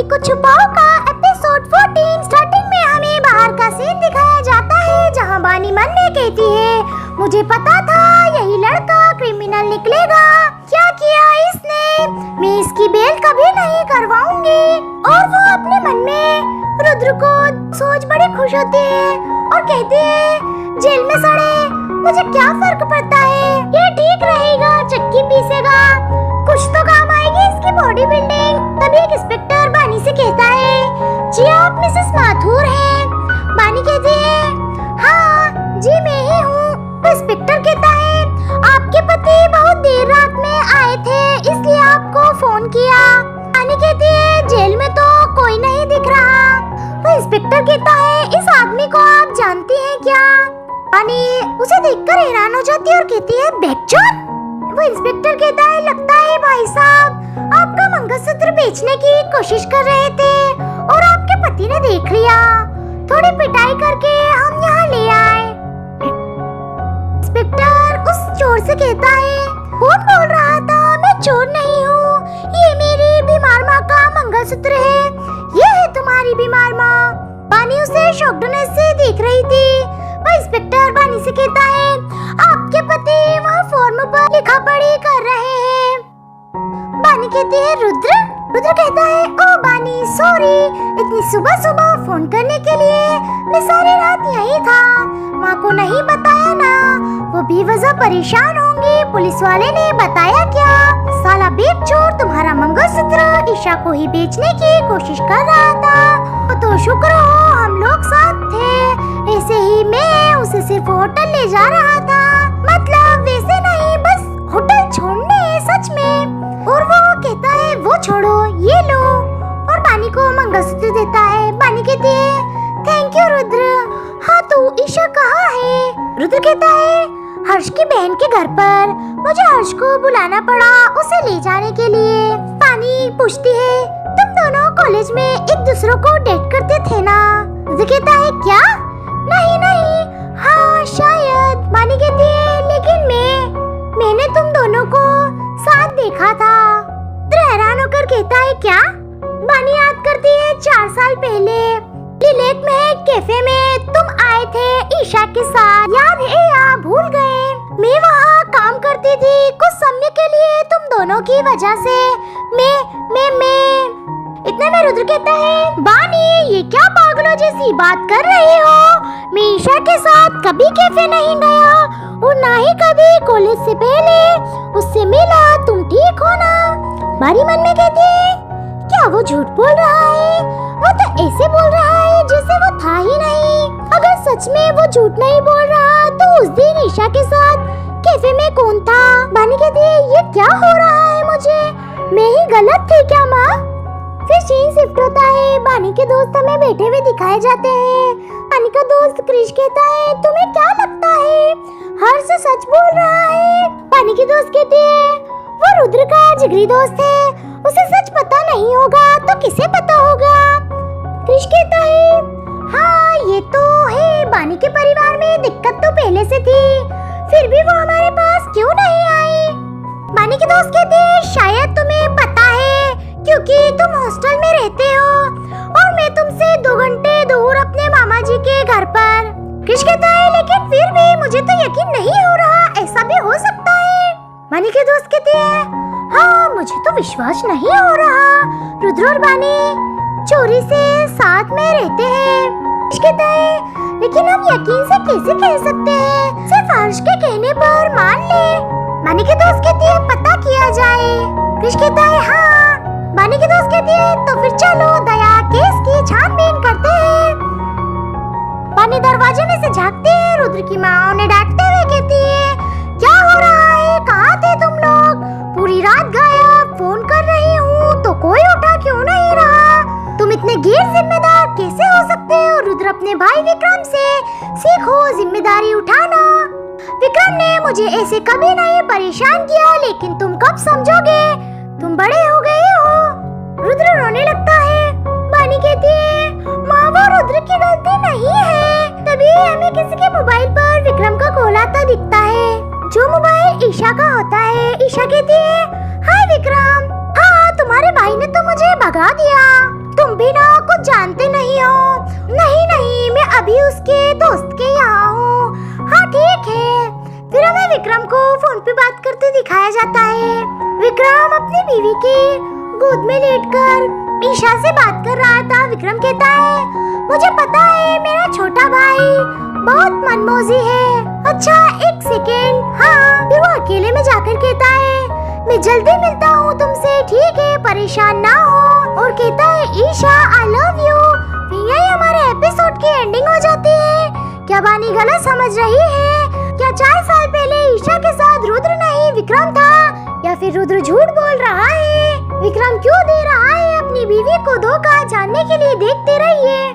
चांदी को छुपाओ का एपिसोड 14 स्टार्टिंग में हमें बाहर का सीन दिखाया जाता है जहां बानी मन में कहती है, मुझे पता था यही लड़का क्रिमिनल निकलेगा। क्या किया इसने, मैं इसकी बेल कभी नहीं करवाऊंगी। और वो अपने मन में रुद्र को सोच बड़ी खुश होती है और कहती है, जेल में सड़े मुझे क्या फर्क पड़ता है, ये ठीक रहेगा, चक्की पीसेगा, कुछ तो काम आएगी इसकी बॉडी बिल्डिंग। तभी एक इंस्पेक्टर बानी से कहता है, जी आप मिसेस माथुर हैं? बानी कहती है, हाँ जी मैं ही हूँ। इंस्पेक्टर कहता है, आपके पति बहुत देर रात में आए थे इसलिए आपको फोन किया। बानी कहती है, जेल में तो कोई नहीं दिख रहा। तो इंस्पेक्टर कहता है, इस आदमी को आप जानती हैं क्या? बानी उसे देखकर हैरान हो जाती है और कहती है, बेकचोद? वो इंस्पेक्टर कहता है, लगता है भाई साहब आपका मंगलसूत्र बेचने की कोशिश कर रहे थे और आपके पति ने देख लिया, थोड़ी पिटाई करके हम यहाँ ले आए। इंस्पेक्टर उस चोर से कहता है, कौन बोल रहा था, मैं चोर नहीं हूँ, ये मेरी बीमार माँ का मंगलसूत्र है, ये है तुम्हारी बीमार माँ। बानी उसे शॉकडनेस से देख रही थी। वो इंस्पेक्टर बानी से कहता है, आपके पति वहाँ फॉर्म पर लिखा पढ़ी कर रहे हैं। बानी कहती है, रुद्र? रुद्र कहता है, ओ बानी सॉरी, इतनी सुबह सुबह फोन करने के लिए, मैं सारी रात यही था, माँ को नहीं बताया ना, वो बेवजह परेशान होंगी, पुलिस वाले ने बताया क्या, साला बेच चोर तुम्हारा मंगलसूत्र ईशा को ही बेचने की कोशिश कर रहा था। तो शुक्र हो हम लोग साथ थे, ऐसे ही मैं उसे सिर्फ होटल ले जा रहा था, मतलब वैसे नहीं, बस होटल छोड़ने सच में। और वो कहता है, वो छोड़ो ये लो, और बानी को मंगलसूत्र देता है। बानी कहती है, थैंक यू रुद्र। हाँ तो ईशा कहाँ है? रुद्र कहता है, हर्ष की बहन के घर पर, मुझे हर्ष को बुलाना पड़ा उसे ले जाने के लिए। बानी पूछती है, तुम दोनों कॉलेज में एक दूसरे को डेट करते थे ना? रुद्र कहता है, क्या? नहीं नहीं, हाँ शायद। बानी कहती है, लेकिन मैंने तुम दोनों को साथ देखा था। रुद्र हैरान होकर कहता है, क्या? बानी याद करती है, 4 साल पहले लेक में एक कैफे में तुम आए थे ईशा के साथ, याद है या भूल गए? मैं वहाँ काम करती थी कुछ समय के लिए, तुम दोनों की वजह से मैं इतने में रुद्र कहता है, बानी ये क्या पागलों जैसी बात कर रही हो, मैं ईशा के साथ कभी कैफे नहीं गया और ना ही कभी कॉलेज से पहले उससे मिला, तुम ठीक हो ना? बानी मन में कहती है, क्या वो झूठ बोल रहा है? वो तो ऐसे बोल रहा है जैसे वो था ही नहीं। अगर सच में वो झूठ नहीं बोल रहा तो उस दिन ईशा के साथ कैफे में कौन था? बानी कहती है, ये क्या हो रहा है मुझे, मैं ही गलत थी क्या माँ? फिर सीन शिफ्ट होता है, बानी के दोस्त हमें बैठे हुए दिखाए जाते हैं। बानी का दोस्त क्रिश कहता है, तुम्हें क्या लगता है हर्ष सच बोल रहा है? बानी की दोस्त कहती है, वो रुद्र का जिगरी दोस्त है, उसे सच पता नहीं होगा तो किसे पता होगा? क्रिश कहता है, हाँ ये तो है, बानी के परिवार में दिक्कत तो पहले से थी, फिर भी वो हमारे पास क्यों नहीं आई? बानी के दोस्त कहते हैं, शायद तुम्हें पता है क्योंकि तुम हॉस्टल में रहते हो और मैं तुमसे 2 घंटे दूर अपने मामा जी के घर पर। क्रिश कहता है, लेकिन फिर भी मुझे तो यकीन नहीं हो रहा, ऐसा भी हो सकता है। बानी के दोस्त कहते हैं, हाँ मुझे तो विश्वास नहीं हो रहा, रुद्र और बानी चोरी से साथ में रहते हैं। क्रिश कहता है, लेकिन हम यकीन से कैसे कह सकते हैं, सिर्फ हर्ष के कहने पर मान ले। बानी के दोस्त कहती है, पता किया जाए। क्रिश कहता है, हाँ। बानी के दोस्त कहती है, तो फिर चलो दया केस की छानबीन करते हैं। बानी दरवाजे में से झांकती है, रुद्र की माँ उन्हें डांटते हुए कहती है, क्या हो रहा है, कहाँ थे तुम लोग, पूरी रात गायब, फोन कर रही हूँ तो कोई उठा क्यों नहीं रहा, तुम इतने गैर जिम्मेदार कैसे हो सकते हो? रुद्र अपने भाई विक्रम से सीखो जिम्मेदारी उठाना, विक्रम ने मुझे ऐसे कभी नहीं परेशान किया, लेकिन तुम कब समझोगे, तुम बड़े हो गए हो। रुद्र रोने लगता है। बानी कहती है, माँ वो रुद्र की गलती नहीं है। तभी हमें किसी के मोबाइल पर विक्रम का कॉल आता दिखता है, जो मोबाइल ईशा का होता है। ईशा कहती है, हाय विक्रम, हाँ तुम्हारे भाई ने तो मुझे भगा दिया, तुम भी ना कुछ जानते नहीं हो। नहीं नहीं, मैं अभी उसके दोस्त के यहाँ हूँ। हाँ ठीक है। फिर हमें विक्रम को फोन पे बात करते दिखाया जाता है। विक्रम अपनी बीवी के गोद में लेटकर ईशा से बात कर रहा था। विक्रम कहता है, मुझे पता है मेरा छोटा भाई बहुत मनमौजी है। अच्छा एक सेकेंड। हाँ। फिर वो अकेले में जाकर कहता है, मैं जल्दी मिलता हूँ तुमसे, ठीक है, परेशान ना हो। और कहता है, ईशा आई लव यू। फिर यही हमारे एपिसोड की एंडिंग हो जाती है। क्या बानी गलत समझ रही है? क्या 4 साल पहले ईशा के साथ रुद्र नहीं विक्रम था, या फिर रुद्र झूठ बोल रहा है? विक्रम क्यों दे रहा है अपनी बीवी को धोखा? जानने के लिए देखते रहिए।